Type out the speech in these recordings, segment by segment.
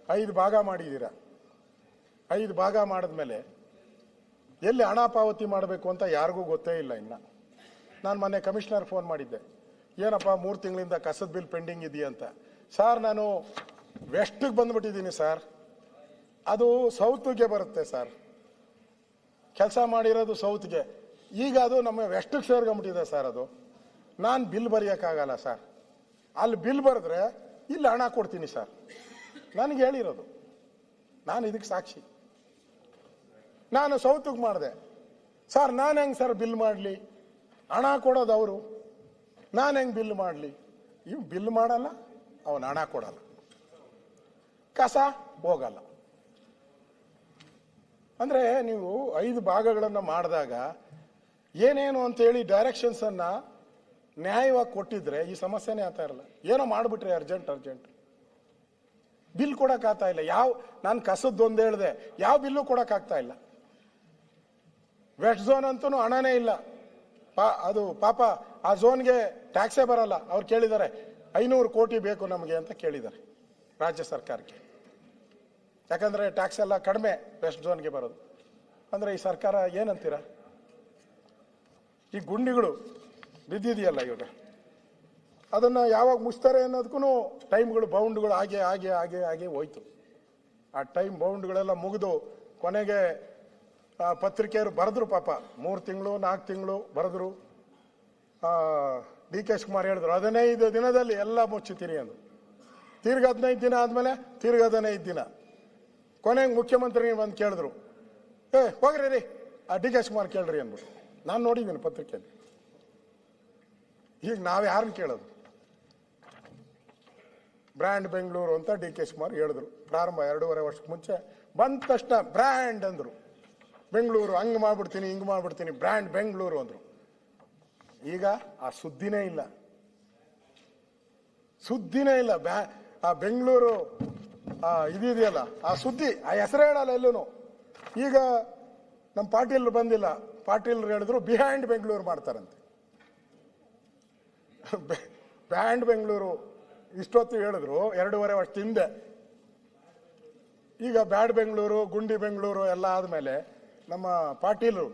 5 ಭಾಗ ಮಾಡಿದ್ದೀರಾ. 5 ಭಾಗ ಮಾಡಿದ್ಮೇಲೆ ಎಲ್ಲಿ ಹಣ ಪಾವತಿ ಮಾಡಬೇಕು ಅಂತ ಯಾರಿಗೂ ಗೊತ್ತೇ ಇಲ್ಲ. ಇನ್ನು ನಾನು ಮೊನ್ನೆ ಕಮಿಷನರ್ ಫೋನ್ ಮಾಡಿದ್ದೆ, ಏನಪ್ಪ 3 ತಿಂಗಳಿಂದ ಕಸದ ಬಿಲ್ ಪೆಂಡಿಂಗ್ ಇದೆಯಾ ಅಂತ. ಸರ್ ನಾನು ವೆಸ್ಟಿಗೆ ಬಂದ್ಬಿಟ್ಟಿದ್ದೀನಿ ಸರ್, ಅದು ಸೌತ್ಗೆ ಬರುತ್ತೆ ಸರ್, ಕೆಲಸ ಮಾಡಿರೋದು ಸೌತ್ಗೆ, ಈಗ ಅದು ನಮ್ಮ ವೆಸ್ಟಿಗೆ ಸೇರ್ಕೊಂಬಿಟ್ಟಿದೆ ಸರ್, ಅದು ನಾನು ಬಿಲ್ ಬರೆಯೋಕ್ಕಾಗಲ್ಲ ಸರ್, ಅಲ್ಲಿ ಬಿಲ್ ಬರೆದ್ರೆ ಇಲ್ಲಿ ಹಣ ಕೊಡ್ತೀನಿ ಸರ್, ನನಗೆ ಹೇಳಿರೋದು, ನಾನು ಇದಕ್ಕೆ ಸಾಕ್ಷಿ. ನಾನು ಸೌತ್ಗೆ ಮಾಡಿದೆ ಸರ್, ನಾನು ಹೆಂಗೆ ಸರ್ ಬಿಲ್ ಮಾಡಲಿ, ಹಣ ಕೊಡೋದು ಅವರು, ನಾನು ಹೆಂಗೆ ಬಿಲ್ ಮಾಡಲಿ. ಇವು ಬಿಲ್ ಮಾಡಲ್ಲ, ಅವನು ಹಣ ಕೊಡಲ್ಲ, ಕಸ ಹೋಗಲ್ಲ. ಅಂದರೆ ನೀವು 5 ಭಾಗಗಳನ್ನು ಮಾಡಿದಾಗ ಏನೇನು ಅಂತೇಳಿ ಡೈರೆಕ್ಷನ್ಸನ್ನು ನ್ಯಾಯವಾಗಿ ಕೊಟ್ಟಿದ್ರೆ ಈ ಸಮಸ್ಯೆನೇ ಆಗ್ತಾ ಇರಲ್ಲ. ಏನೋ ಮಾಡಿಬಿಟ್ರೆ ಅರ್ಜೆಂಟ್ ಬಿಲ್ ಕೊಡೋಕ್ಕಾಗ್ತಾ ಇಲ್ಲ. ನಾನು ಕಸದ್ದೊಂದು ಹೇಳಿದೆ, ಯಾವ ಬಿಲ್ಲು ಕೊಡೋಕ್ಕಾಗ್ತಾ ಇಲ್ಲ. ವೆಸ್ಟ್ ಝೋನ್ ಅಂತೂ ಹಣನೇ ಇಲ್ಲ, ಅದು ಪಾಪ ಆ ಝೋನ್ಗೆ ಟ್ಯಾಕ್ಸೇ ಬರಲ್ಲ. ಅವ್ರು ಕೇಳಿದ್ದಾರೆ 500 ಕೋಟಿ ಬೇಕು ನಮಗೆ ಅಂತ ಕೇಳಿದ್ದಾರೆ ರಾಜ್ಯ ಸರ್ಕಾರಕ್ಕೆ, ಯಾಕಂದರೆ ಟ್ಯಾಕ್ಸ್ ಎಲ್ಲ ಕಡಿಮೆ ವೆಸ್ಟ್ ಝೋನ್ಗೆ ಬರೋದು. ಅಂದರೆ ಈ ಸರ್ಕಾರ ಏನಂತೀರ? ಈ ಗುಂಡಿಗಳು ಬಿದ್ದಿದೆಯಲ್ಲ ಇವಾಗ, ಅದನ್ನು ಯಾವಾಗ ಮುಚ್ತಾರೆ ಅನ್ನೋದಕ್ಕೂ ಟೈಮ್ಗಳು ಬೌಂಡ್ಗಳು ಹಾಗೆ ಹೋಯ್ತು. ಆ ಟೈಮ್ ಬೌಂಡ್ಗಳೆಲ್ಲ ಮುಗಿದು ಕೊನೆಗೆ ಪತ್ರಿಕೆಯವರು ಬರೆದ್ರು, ಪಾಪ 3 ತಿಂಗಳು 4 ತಿಂಗಳು ಬರೆದ್ರು. ಡಿ ಕೆ ಶಿವಕುಮಾರ್ ಹೇಳಿದ್ರು 15 ದಿನದಲ್ಲಿ ಎಲ್ಲ ಮುಚ್ಚುತ್ತೀನಿ ಅಂದರು. ತಿರ್ಗಿ 15 ದಿನ ಆದಮೇಲೆ ತಿರ್ಗಿ 15 ದಿನ, ಕೊನೆಗೆ ಮುಖ್ಯಮಂತ್ರಿ ಬಂದು ಕೇಳಿದ್ರು, ಹೋಗ್ರಿ ರೀ ಆ ಡಿ ಕೆ ಶಿವಕುಮಾರ್ ಕೇಳ್ರಿ ಅಂದ್ಬಿಟ್ಟು. ನಾನು ನೋಡಿದ್ದೀನಿ ಪತ್ರಿಕೆಯಲ್ಲಿ. ಈಗ ನಾವು ಯಾರನ್ನ ಕೇಳೋದು? ಬ್ರ್ಯಾಂಡ್ ಬೆಂಗಳೂರು ಅಂತ ಡಿ ಕೆ ಶಿವಕುಮಾರ್ ಹೇಳಿದ್ರು ಪ್ರಾರಂಭ 2.5 ವರ್ಷಕ್ಕೆ ಮುಂಚೆ. ಬಂದ ತಕ್ಷಣ ಬ್ರ್ಯಾಂಡ್ ಅಂದರು, ಬೆಂಗಳೂರು ಹಂಗೆ ಮಾಡ್ಬಿಡ್ತೀನಿ ಹಿಂಗೆ ಮಾಡ್ಬಿಡ್ತೀನಿ, ಬ್ರ್ಯಾಂಡ್ ಬೆಂಗಳೂರು ಅಂದರು. ಈಗ ಆ ಸುದ್ದಿನೇ ಇಲ್ಲ. ಆ ಬೆಂಗಳೂರು ಇದೆಯಲ್ಲ ಆ ಸುದ್ದಿ, ಆ ಹೆಸರೇ ಹೇಳಲ್ಲ ಎಲ್ಲೂ. ಈಗ ನಮ್ಮ ಪಾಟೀಲ್ ಬಂದಿಲ್ಲ, ಪಾಟೀಲ್ ಹೇಳಿದ್ರು ಬಿಹೈಂಡ್ ಬೆಂಗಳೂರು ಮಾಡ್ತಾರಂತೆ. ಬ್ರ್ಯಾಂಡ್ ಬೆಂಗಳೂರು ಇಷ್ಟೊತ್ತು ಹೇಳಿದ್ರು 2.5 ವರ್ಷ ಹಿಂದೆ. ಈಗ ಬ್ಯಾಡ್ ಬೆಂಗಳೂರು ಗುಂಡಿ ಬೆಂಗಳೂರು ಎಲ್ಲ ಆದಮೇಲೆ ನಮ್ಮ ಪಾಟೀಲರು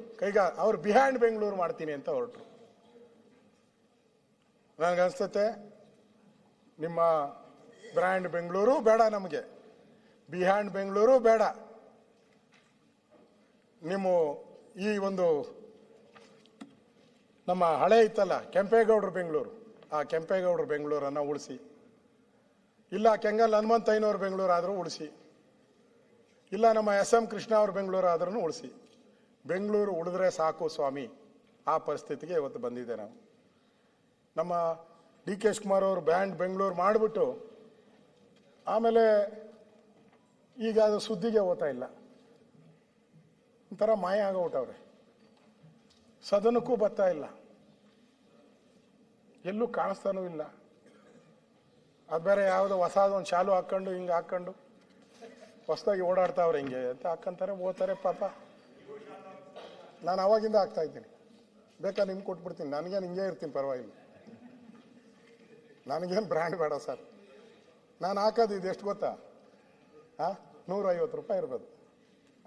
ಅವ್ರು ಬಿಹೈಂಡ್ ಬೆಂಗಳೂರು ಮಾಡ್ತೀನಿ ಅಂತ ಹೊರಟರು. ನನಗನ್ಸುತ್ತೆ ನಿಮ್ಮ ಬ್ರ್ಯಾಂಡ್ ಬೆಂಗಳೂರು ಬೇಡ, ನಮಗೆ ಬಿಹೈಂಡ್ ಬೆಂಗಳೂರು ಬೇಡ. ನಿಮ್ಮ ಈ ಒಂದು ನಮ್ಮ ಹಳೆ ಇತ್ತಲ್ಲ ಕೆಂಪೇಗೌಡರು ಬೆಂಗಳೂರು, ಆ ಕೆಂಪೇಗೌಡರು ಬೆಂಗಳೂರನ್ನು ಉಳಿಸಿ, ಇಲ್ಲ ಕೆಂಗಲ್ ಹನುಮಂತಯ್ಯನವ್ರ ಬೆಂಗಳೂರು ಆದರೂ ಉಳಿಸಿ, ಇಲ್ಲ ನಮ್ಮ SM ಕೃಷ್ಣ ಅವ್ರ ಬೆಂಗಳೂರು ಆದ್ರೂ ಉಳಿಸಿ. ಬೆಂಗಳೂರು ಉಳಿದ್ರೆ ಸಾಕು ಸ್ವಾಮಿ, ಆ ಪರಿಸ್ಥಿತಿಗೆ ಇವತ್ತು ಬಂದಿದೆ. ನಾವು ನಮ್ಮ ಡಿ ಕೆ ಶಿವಕುಮಾರ್ ಅವರು ಬ್ರ್ಯಾಂಡ್ ಬೆಂಗಳೂರು ಮಾಡಿಬಿಟ್ಟು ಆಮೇಲೆ ಈಗ ಅದು ಸುದ್ದಿಗೆ ಹೋಗ್ತಾ ಇಲ್ಲ, ಒಂಥರ ಮಾಯ ಆಗೋಗ್ಬಿಟ್ಟವ್ರೆ. ಸದನಕ್ಕೂ ಬರ್ತಾ ಇಲ್ಲ, ಎಲ್ಲೂ ಕಾಣಿಸ್ತಾನೂ ಇಲ್ಲ. ಅದು ಬೇರೆ ಯಾವುದೋ ಹೊಸದೊಂದು ಶಾಲು ಹಾಕ್ಕೊಂಡು ಹಿಂಗೆ ಹಾಕ್ಕೊಂಡು ಹೊಸದಾಗಿ ಓಡಾಡ್ತಾವ್ರೆ, ಹಿಂಗೆ ಅಂತ ಹಾಕ್ಕಂತಾರೆ ಓದ್ತಾರೆ ಪಾಪ. ನಾನು ಅವಾಗಿಂದ ಹಾಕ್ತಾ ಇದ್ದೀನಿ, ಬೇಕಾದ್ರೆ ನಿಮ್ಗೆ ಕೊಟ್ಬಿಡ್ತೀನಿ, ನನಗೇನು ಹಿಂಗೆ ಇರ್ತೀನಿ ಪರವಾಗಿಲ್ಲ, ನನಗೇನು ಬ್ರ್ಯಾಂಡ್ ಬೇಡ ಸರ್. ನಾನು ಹಾಕೋದು ಇದು ಎಷ್ಟು ಗೊತ್ತಾ? 150 ರೂಪಾಯಿ ಇರ್ಬೋದು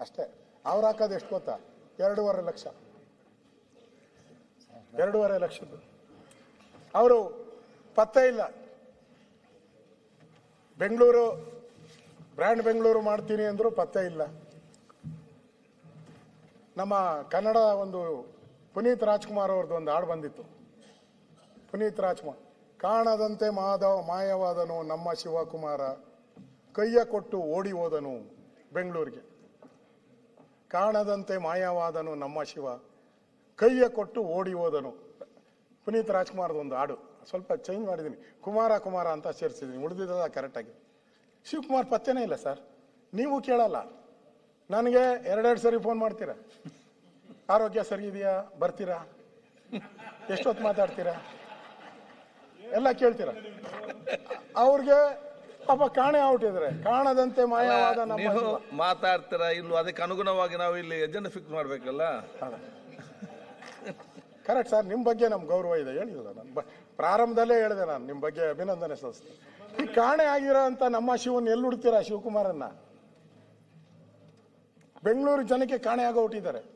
ಅಷ್ಟೇ. ಅವ್ರು ಹಾಕೋದು ಎಷ್ಟು ಗೊತ್ತಾ? 2.5 ಲಕ್ಷ, 2.5 ಲಕ್ಷದ್ದು. ಅವರು ಪತ್ತೆ ಇಲ್ಲ. ಬೆಂಗಳೂರು ಬ್ರ್ಯಾಂಡ್ ಬೆಂಗಳೂರು ಮಾಡ್ತೀನಿ ಅಂದರು, ಪತ್ತೆ ಇಲ್ಲ. ನಮ್ಮ ಕನ್ನಡ ಒಂದು ಪುನೀತ್ ರಾಜ್ಕುಮಾರ್ ಅವ್ರದ್ದು ಒಂದು ಹಾಡು ಬಂದಿತ್ತು. ಪುನೀತ್ ರಾಜ್ಕುಮಾರ್, ಕಾಣದಂತೆ ಮಾಯವಾದನು ನಮ್ಮ ಶಿವಕುಮಾರ, ಕೈಯ ಕೊಟ್ಟು ಓಡಿ ಹೋದನು ಬೆಂಗಳೂರಿಗೆ. ಕಾಣದಂತೆ ಮಾಯವಾದನು ನಮ್ಮ ಶಿವ, ಕೈಯ ಕೊಟ್ಟು ಓಡಿ ಹೋದನು. ಪುನೀತ್ ರಾಜ್ಕುಮಾರ್ದು ಒಂದು ಹಾಡು, ಸ್ವಲ್ಪ ಚೇಂಜ್ ಮಾಡಿದ್ದೀನಿ, ಕುಮಾರ ಅಂತ ಸೇರಿಸಿದ್ದೀನಿ, ಉಳಿದಿದ್ದ ಕರೆಕ್ಟಾಗಿ. ಶಿವಕುಮಾರ್ ಪತ್ತೆನೇ ಇಲ್ಲ ಸರ್. ನೀವು ಕೇಳಲ್ಲ, ನನಗೆ 2 ಸರಿ ಫೋನ್ ಮಾಡ್ತೀರಾ, ಆರೋಗ್ಯ ಸರಿ ಇದೆಯಾ, ಬರ್ತೀರಾ, ಎಷ್ಟೊತ್ತು ಮಾತಾಡ್ತೀರಾ, ಎಲ್ಲ ಕೇಳ್ತೀರಾ. ಅವ್ರಿಗೆ ಪಾಪ ಕಾಣೆ ಆಗ್ಬಿಟ್ಟಿದ್ರೆ, ಕಾಣದಂತೆ ಮಾಯವಾದ ನಮ್ಮ ಮಾತಾಡ್ತೀರಾ ಇಲ್ಲೋ, ಅದಕ್ಕೆ ಅನುಗುಣವಾಗಿ ನಾವು ಇಲ್ಲಿ ಎಜೆಂಡಾ ಫಿಕ್ಸ್ ಮಾಡ್ಬೇಕಲ್ಲ. ಕರೆಕ್ಟ್ ಸರ್, ನಿಮ್ಮ ಬಗ್ಗೆ ನಮ್ಗೆ ಗೌರವ ಇದೆ, ಹೇಳಿಲ್ಲ ನಾನು ಪ್ರಾರಂಭದಲ್ಲೇ ಹೇಳಿದೆ ನಾನು ನಿಮ್ಮ ಬಗ್ಗೆ ಅಭಿನಂದನೆ ಸಲ್ಲಿಸ್ತೀನಿ. ಈ ಕಾಣೆ ಆಗಿರೋ ಅಂತ ನಮ್ಮ ಶಿವನ್ ಎಲ್ಲಿ ಹುಡ್ತೀರಾ? ಶಿವಕುಮಾರನ್ನ ಬೆಂಗಳೂರು ಜನಕ್ಕೆ ಕಾಣೆ ಆಗೋ ಹುಟ್ಟಿದ್ದಾರೆ.